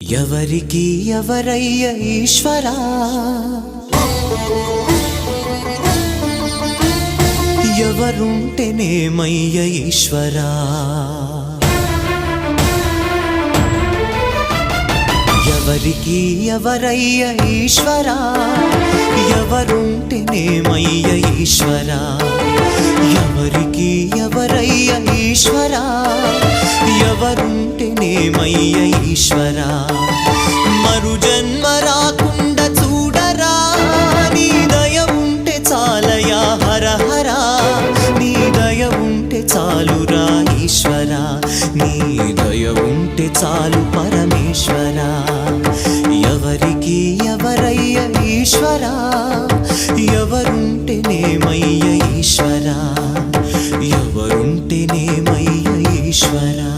ఎవరికి ఎవరయ్య ఈశ్వరా, ఎవరుంటేనేమయ్య ఈశ్వరా, ఎవరికి ఎవరయ్య ఈశ్వరా, ఎవరుంటేనేమయ్య ఈశ్వరా, ఎవరికి ఎవరయ్య ఈశ్వరా, ఎవరుంటేనేమయ్య ఈశ్వరా, మరు జన్మ రాకుండా చూడరా, నీ దయ ఉంటే చాలయా హర హరా, నీ దయ ఉంటే చాలురా ఈశ్వరా, నీ దయ ఉంటే చాలు పరమేశ్వరా. ఎవరికి ఎవరయ్య ఈశ్వరా, ఎవరుంటేనేమయ్య ఈశ్వరా, ఎవరుంటేనేమయ్య ఈశ్వరా.